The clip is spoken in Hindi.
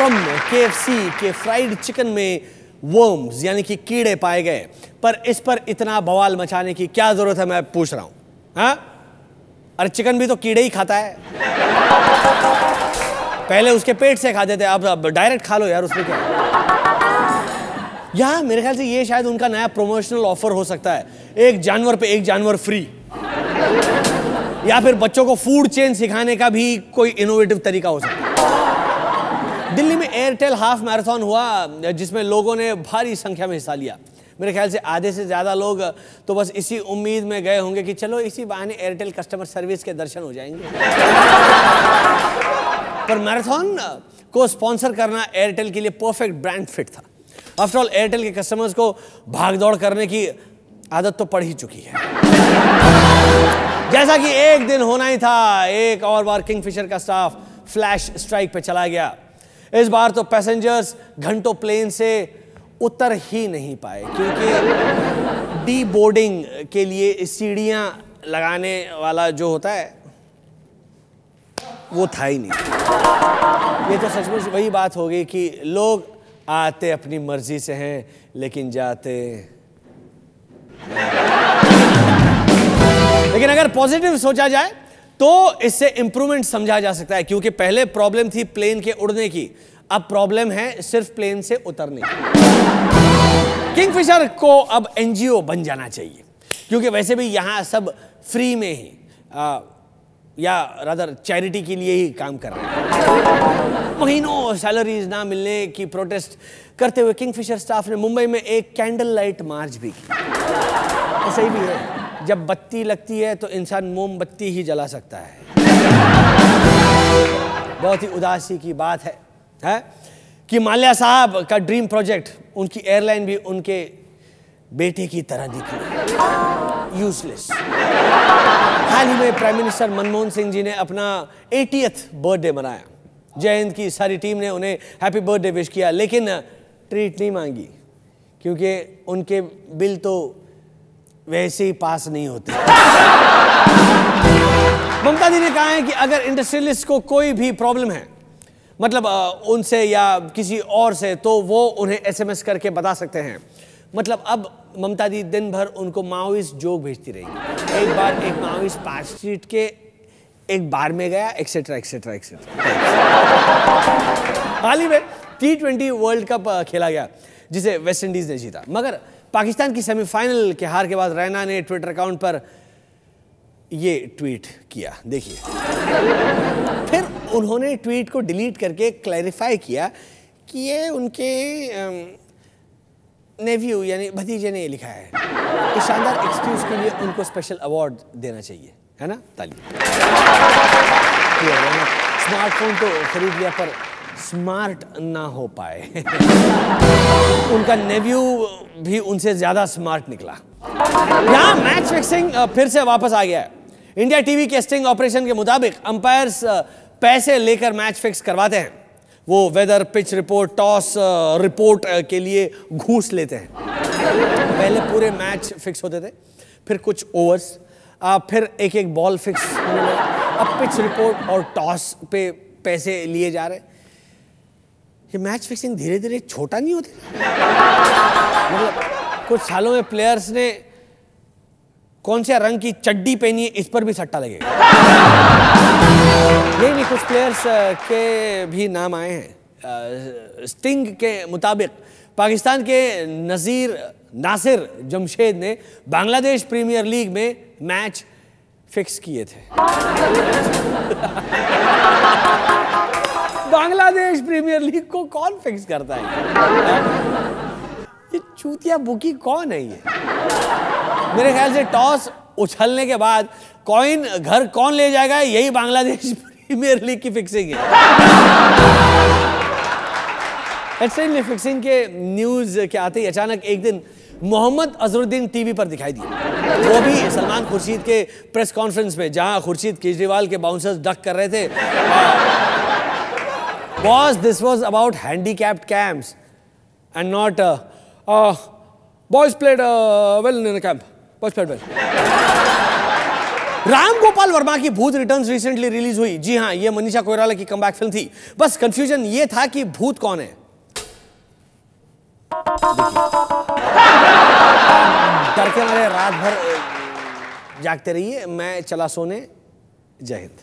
फ्रॉम KFC के फ्राइड चिकन में वर्म्स यानी कि कीड़े पाए गए, पर इस पर इतना बवाल मचाने की क्या जरूरत है, मैं पूछ रहा हूं। हाँ, अरे चिकन भी तो कीड़े ही खाता है। पहले उसके पेट से खाते थे, अब डायरेक्ट खा लो यार, उसमें क्या है? या मेरे ख्याल से ये शायद उनका नया प्रमोशनल ऑफर हो सकता है, एक जानवर पे एक जानवर फ्री, या फिर बच्चों को फूड चेन सिखाने का भी कोई इनोवेटिव तरीका हो सकता है। दिल्ली में एयरटेल हाफ मैराथन हुआ, जिसमें लोगों ने भारी संख्या में हिस्सा लिया। मेरे ख्याल से आधे से ज्यादा लोग तो बस इसी उम्मीद में गए होंगे कि चलो इसी बहाने एयरटेल कस्टमर सर्विस के दर्शन हो जाएंगे। पर मैराथन को स्पॉन्सर करना एयरटेल के लिए परफेक्ट ब्रांड फिट था। आफ्टर ऑल एयरटेल के कस्टमर्स को भागदौड़ करने की आदत तो पड़ ही चुकी है। जैसा कि एक दिन होना ही था, एक और बार किंगफिशर का स्टाफ फ्लैश स्ट्राइक पे चला गया। इस बार तो पैसेंजर्स घंटों प्लेन से उतर ही नहीं पाए, क्योंकि डी बोर्डिंग के लिए सीढ़ियां लगाने वाला जो होता है वो था ही नहीं। ये तो सचमुच वही बात हो गई कि लोग आते अपनी मर्जी से हैं लेकिन जाते। लेकिन अगर पॉजिटिव सोचा जाए तो इससे इंप्रूवमेंट समझा जा सकता है, क्योंकि पहले प्रॉब्लम थी प्लेन के उड़ने की, अब प्रॉब्लम है सिर्फ प्लेन से उतरने की। किंगफिशर को अब NGO बन जाना चाहिए, क्योंकि वैसे भी यहां सब फ्री में ही या रादर चैरिटी के लिए ही काम कर रहे हैं। महीनों सैलरीज ना मिलने की प्रोटेस्ट करते हुए किंगफिशर स्टाफ ने मुंबई में एक कैंडल लाइट मार्च भी की। ऐसा ही भी है, जब बत्ती लगती है तो इंसान मोमबत्ती ही जला सकता है। बहुत ही उदासी की बात है कि माल्या साहब का ड्रीम प्रोजेक्ट, उनकी एयरलाइन भी उनके बेटे की तरह दिखी, यूजलेस। हाल ही में प्राइम मिनिस्टर मनमोहन सिंह जी ने अपना 80th बर्थडे मनाया। जय हिंद की सारी टीम ने उन्हें हैप्पी बर्थडे विश किया, लेकिन ट्रीट नहीं मांगी, क्योंकि उनके बिल तो वैसे ही पास नहीं होते। ममता दी ने कहा है कि अगर इंडस्ट्रियलिस्ट को कोई भी प्रॉब्लम है, मतलब उनसे या किसी और से, तो वो उन्हें SMS करके बता सकते हैं। मतलब अब ममता दी दिन भर उनको माओइस्ट जोक भेजती रहेगी। एक बार एक माओइस्ट पार्क स्ट्रीट के एक बार में गया, एक्सेट्रा एक्सेट्रा एक्सेट्रा। हाल ही में T20 वर्ल्ड कप खेला गया, जिसे वेस्ट इंडीज ने जीता, मगर पाकिस्तान की सेमीफाइनल के हार के बाद रैना ने ट्विटर अकाउंट पर ये ट्वीट किया, देखिए। फिर उन्होंने ट्वीट को डिलीट करके क्लैरिफाई किया कि ये उनके नेव्यू यानी भतीजे ने लिखा है। इस शानदार एक्सक्यूज के लिए उनको स्पेशल अवार्ड देना चाहिए, है ना? ताली। स्मार्टफोन तो खरीद लिया पर स्मार्ट ना हो पाए। उनका नेव्यू भी उनसे ज्यादा स्मार्ट निकला। यहां मैच फिक्सिंग फिर से वापस आ गया है। इंडिया टीवी के स्टिंग ऑपरेशन के मुताबिक अंपायर्स पैसे लेकर मैच फिक्स करवाते हैं। वो weather, pitch report, toss report के लिए घूस लेते हैं। पहले पूरे मैच फिक्स होते थे, फिर कुछ ओवर्स, फिर एक एक बॉल फिक्स होने लगा। अब पिच रिपोर्ट और टॉस पे पैसे लिए जा रहे। ये मैच फिक्सिंग धीरे धीरे छोटा नहीं होती? मतलब कुछ सालों में प्लेयर्स ने कौन से रंग की चड्डी पहनी है इस पर भी सट्टा लगेगा। नहीं, कुछ प्लेयर्स के भी नाम आए हैं। स्टिंग के मुताबिक पाकिस्तान के नासिर जमशेद ने बांग्लादेश प्रीमियर लीग में मैच फिक्स किए थे। बांग्लादेश प्रीमियर लीग को कौन फिक्स करता है? ये चूतिया बुकी कौन है ये? मेरे ख्याल से टॉस उछलने के बाद कॉइन घर कौन ले जाएगा, यही बांग्लादेश प्रीमियर लीग की फिक्सिंग है। फिक्सिंग के न्यूज के आते ही अचानक एक दिन मोहम्मद अजहरुद्दीन टीवी पर दिखाई दिए, वो भी सलमान खुर्शीद के प्रेस कॉन्फ्रेंस में, जहां खुर्शीद केजरीवाल के बाउंसर्स डक कर रहे थे। Boss, this was about handicapped camps and not boys played well in the camp, boys played well. Ram Gopal Verma की भूत रिटर्न्स रिसेंटली रिलीज हुई। जी हां, यह मनीषा कोइराला की कमबैक फिल्म थी। बस कंफ्यूजन यह था कि भूत कौन है। डर के मारे रात भर जागते रहिए। मैं चला सोने। जय हिंद।